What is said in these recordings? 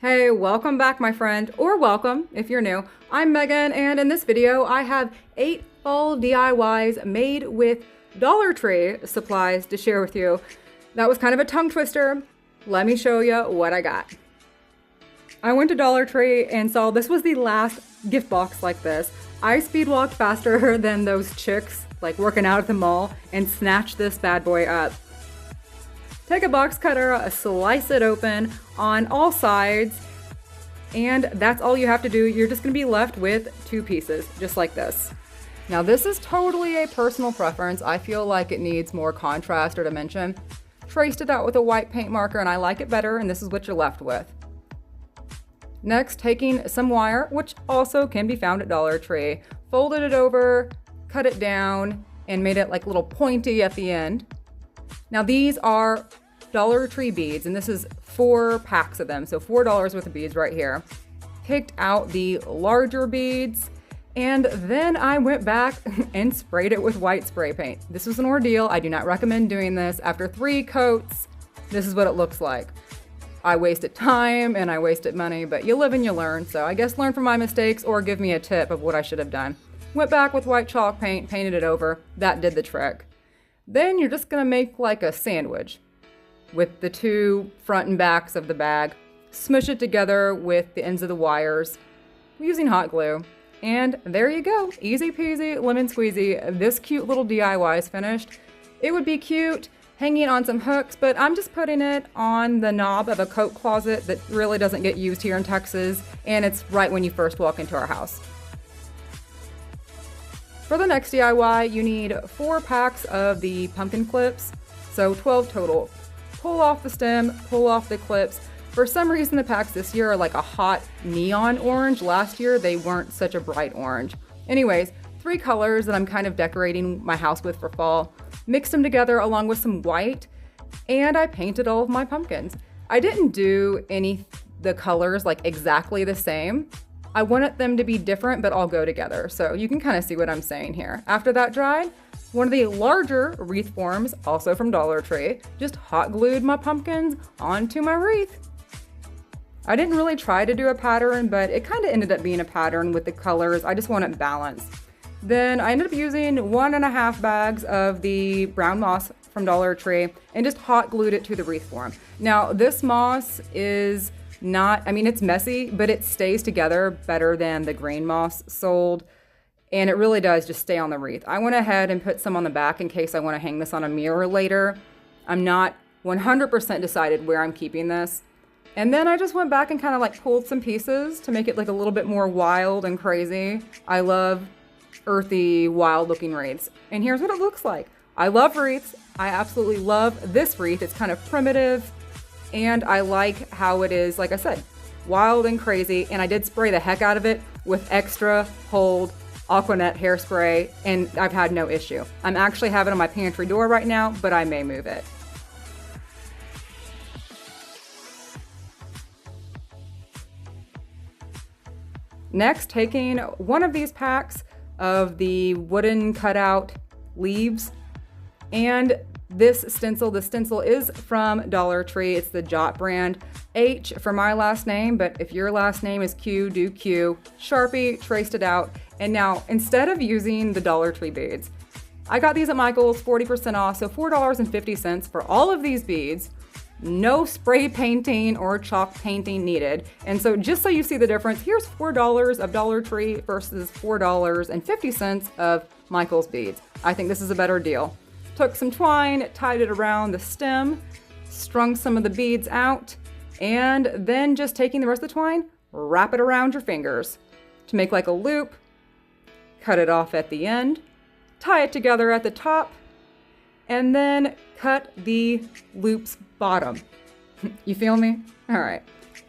Hey, welcome back, my friend, or welcome if you're new. I'm Megan, and in this video, I have 8 fall DIYs made with Dollar Tree supplies to share with you. That was kind of a tongue twister. Let me show you what I got. I went to Dollar Tree and saw this was the last gift box like this. I speed walked faster than those chicks like working out at the mall and snatched this bad boy up. Take a box cutter, slice it open on all sides, and that's all you have to do. You're just gonna be left with 2 pieces, just like this. Now this is totally a personal preference. I feel like it needs more contrast or dimension. Traced it out with a white paint marker and I like it better, and this is what you're left with. Next, taking some wire, which also can be found at Dollar Tree, folded it over, cut it down, and made it like a little pointy at the end. Now these are Dollar Tree beads, and this is 4 packs of them, so $4 worth of beads right here. Picked out the larger beads, and then I went back and sprayed it with white spray paint. This was an ordeal. I do not recommend doing this. After 3 coats, this is what it looks like. I wasted time and I wasted money, but you live and you learn, so I guess learn from my mistakes or give me a tip of what I should have done. Went back with white chalk paint, painted it over. That did the trick. Then you're just gonna make like a sandwich with the 2 front and backs of the bag. Smush it together with the ends of the wires using hot glue. And there you go, easy peasy, lemon squeezy. This cute little DIY is finished. It would be cute hanging on some hooks, but I'm just putting it on the knob of a coat closet that really doesn't get used here in Texas, and it's right when you first walk into our house. For the next DIY, you need 4 packs of the pumpkin clips, so 12 total. Pull off the stem, pull off the clips. For some reason, the packs this year are like a hot neon orange. Last year, they weren't such a bright orange. Anyways, 3 colors that I'm kind of decorating my house with for fall. Mixed them together along with some white, and I painted all of my pumpkins. I didn't do the colors like exactly the same. I wanted them to be different, but all go together. So you can kind of see what I'm saying here. After that dried, one of the larger wreath forms, also from Dollar Tree, just hot glued my pumpkins onto my wreath. I didn't really try to do a pattern, but it kind of ended up being a pattern with the colors. I just wanted balance. Then I ended up using 1.5 bags of the brown moss from Dollar Tree and just hot glued it to the wreath form. Now this moss is not, I mean, it's messy, but it stays together better than the green moss sold. And it really does just stay on the wreath. I went ahead and put some on the back in case I want to hang this on a mirror later. I'm not 100% decided where I'm keeping this. And then I just went back and kind of like pulled some pieces to make it like a little bit more wild and crazy. I love earthy, wild looking wreaths. And here's what it looks like. I love wreaths. I absolutely love this wreath. It's kind of primitive. And I like how it is, like I said, wild and crazy. And I did spray the heck out of it with extra hold Aquanet hairspray, and I've had no issue. I'm actually having it on my pantry door right now, but I may move it. Next, taking one of these packs of the wooden cutout leaves, and this stencil. The stencil is from Dollar Tree. It's the Jot brand. H for my last name, but if your last name is Q, do Q. Sharpie, traced it out. And now, instead of using the Dollar Tree beads, I got these at Michael's, 40% off, so $4.50 for all of these beads. No spray painting or chalk painting needed. And so just so you see the difference, here's $4 of Dollar Tree versus $4.50 of Michael's beads. I think this is a better deal. Took some twine, tied it around the stem, strung some of the beads out, and then just taking the rest of the twine, wrap it around your fingers to make like a loop, cut it off at the end, tie it together at the top, and then cut the loop's bottom. You feel me? All right.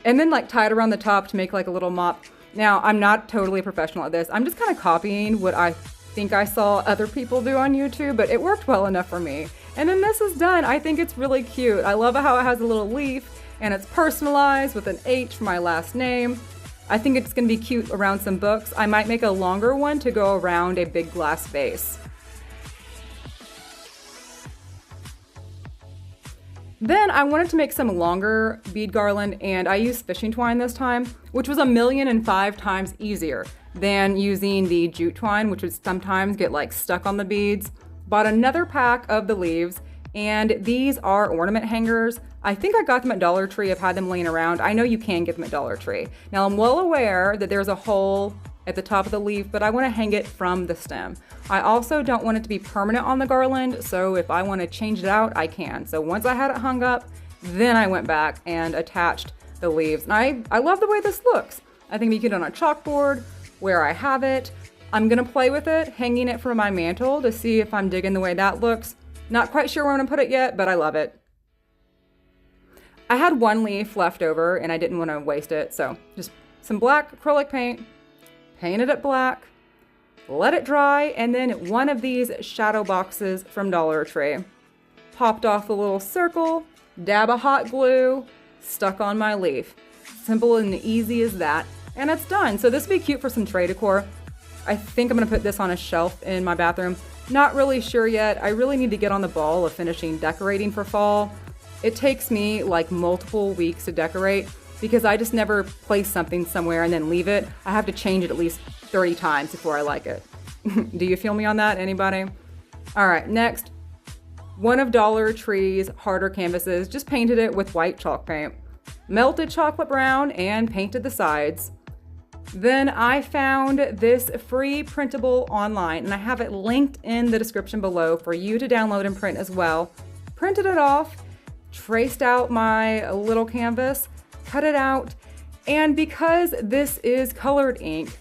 And then like tie it around the top to make like a little mop. Now, I'm not totally a professional at this. I'm just kind of copying what I think I saw other people do on YouTube, but it worked well enough for me. And then this is done. I think it's really cute. I love how it has a little leaf and it's personalized with an H for my last name. I think it's gonna be cute around some books. I might make a longer one to go around a big glass vase. Then I wanted to make some longer bead garland, and I used fishing twine this time, which was 1,000,005 times easier than using the jute twine, which would sometimes get like stuck on the beads. Bought another pack of the leaves, and these are ornament hangers. I think I got them at Dollar Tree. I've had them laying around. I know you can get them at Dollar Tree. Now I'm well aware that there's a hole at the top of the leaf, but I want to hang it from the stem. I also don't want it to be permanent on the garland, so if I want to change it out, I can. So once I had it hung up, then I went back and attached the leaves. And I love the way this looks. I think we can do it on a chalkboard where I have it. I'm gonna play with it, hanging it from my mantle to see if I'm digging the way that looks. Not quite sure where I'm gonna put it yet, but I love it. I had one leaf left over and I didn't want to waste it, so just some black acrylic paint, painted it black, let it dry, and then one of these shadow boxes from Dollar Tree. Popped off the little circle, dab of hot glue, stuck on my leaf. Simple and easy as that, and it's done. So this would be cute for some tray decor. I think I'm gonna put this on a shelf in my bathroom. Not really sure yet. I really need to get on the ball of finishing decorating for fall. It takes me like multiple weeks to decorate because I just never place something somewhere and then leave it. I have to change it at least 30 times before I like it. Do you feel me on that, anybody? All right, next, one of Dollar Tree's harder canvases, just painted it with white chalk paint, melted chocolate brown and painted the sides. Then I found this free printable online, and I have it linked in the description below for you to download and print as well. Printed it off, traced out my little canvas, cut it out, and because this is colored ink,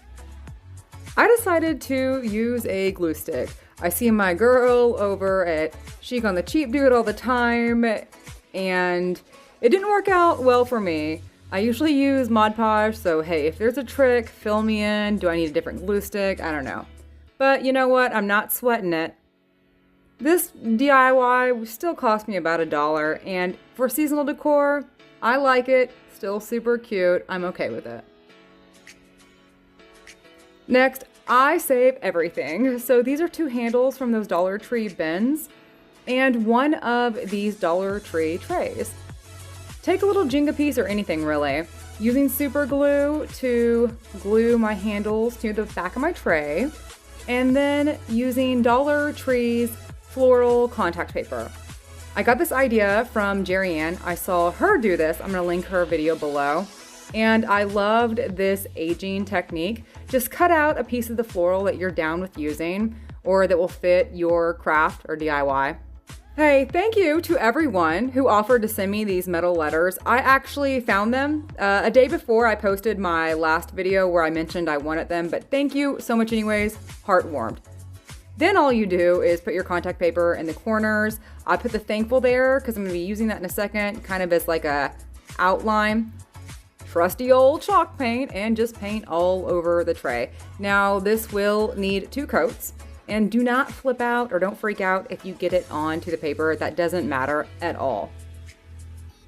I decided to use a glue stick. I see my girl over at Chic on the Cheap do it all the time, and it didn't work out well for me. I usually use Mod Podge, so hey, if there's a trick, fill me in. Do I need a different glue stick? I don't know. But you know what? I'm not sweating it. This DIY still cost me about $1, and for seasonal decor, I like it. Still super cute. I'm okay with it. Next, I save everything. So these are 2 handles from those Dollar Tree bins and one of these Dollar Tree trays. Take a little Jenga piece or anything really, using super glue to glue my handles to the back of my tray, and then using Dollar Tree's floral contact paper. I got this idea from Jeri-Ann. I saw her do this. I'm gonna link her video below. And I loved this aging technique. Just cut out a piece of the floral that you're down with using or that will fit your craft or DIY. Hey, thank you to everyone who offered to send me these metal letters. I actually found them a day before I posted my last video where I mentioned I wanted them, but thank you so much anyways, heart warmed. Then all you do is put your contact paper in the corners. I put the thankful there because I'm gonna be using that in a second, kind of as like a outline. Trusty old chalk paint and just paint all over the tray. Now this will need 2 coats. And do not flip out or don't freak out if you get it onto the paper. That doesn't matter at all.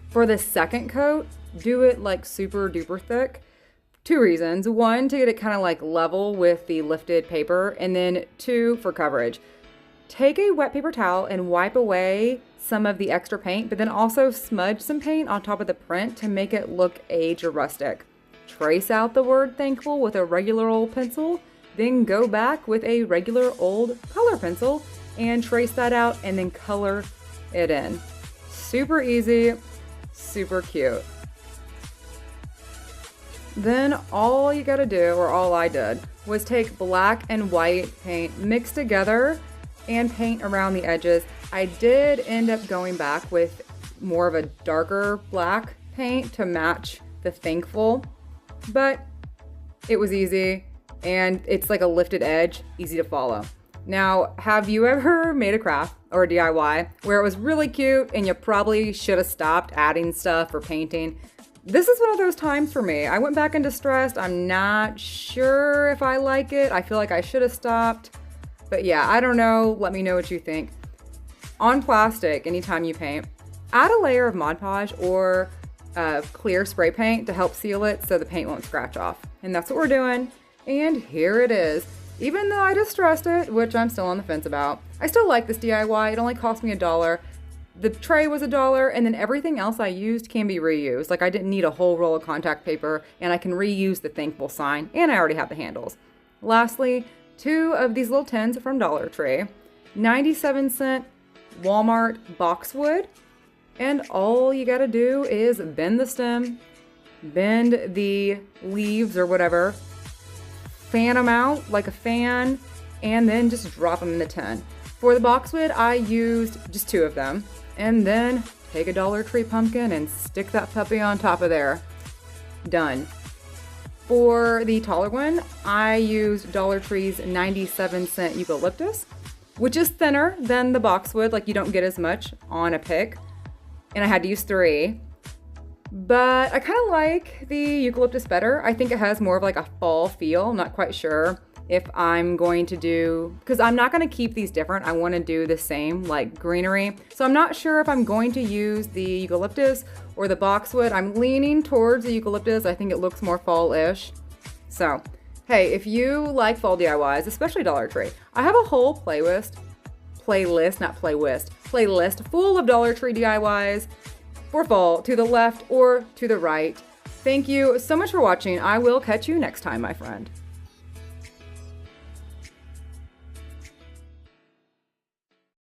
For the second coat, do it like super duper thick. 2 reasons. 1, to get it kind of like level with the lifted paper, and then 2, for coverage. Take a wet paper towel and wipe away some of the extra paint, but then also smudge some paint on top of the print to make it look aged or rustic. Trace out the word thankful with a regular old pencil, then go back with a regular old color pencil and trace that out and then color it in. Super easy, super cute. Then all you gotta do, or all I did, was take black and white paint mixed together and paint around the edges. I did end up going back with more of a darker black paint to match the thankful, but it was easy. And it's like a lifted edge, easy to follow. Now, have you ever made a craft or a DIY where it was really cute and you probably should have stopped adding stuff or painting? This is one of those times for me. I went back and distressed. I'm not sure if I like it. I feel like I should have stopped. But yeah, I don't know. Let me know what you think. On plastic, anytime you paint, add a layer of Mod Podge or clear spray paint to help seal it so the paint won't scratch off. And that's what we're doing. And here it is. Even though I distressed it, which I'm still on the fence about, I still like this DIY. It only cost me $1. The tray was $1, and then everything else I used can be reused. Like I didn't need a whole roll of contact paper, and I can reuse the thankful sign, and I already have the handles. Lastly, 2 of these little tins from Dollar Tree, 97-cent Walmart boxwood, and all you gotta do is bend the stem, bend the leaves or whatever, fan them out like a fan, and then just drop them in the tin. For the boxwood, I used just 2 of them, and then take a Dollar Tree pumpkin and stick that puppy on top of there. Done. For the taller one, I used Dollar Tree's 97-cent eucalyptus, which is thinner than the boxwood, like you don't get as much on a pick, and I had to use 3. But I kind of like the eucalyptus better. I think it has more of like a fall feel. I'm not quite sure if I'm going to do, because I'm not going to keep these different. I want to do the same like greenery. So I'm not sure if I'm going to use the eucalyptus or the boxwood. I'm leaning towards the eucalyptus. I think it looks more fall-ish. So, hey, if you like fall DIYs, especially Dollar Tree, I have a whole playlist full of Dollar Tree DIYs for fall, to the left or to the right. Thank you so much for watching. I will catch you next time, my friend.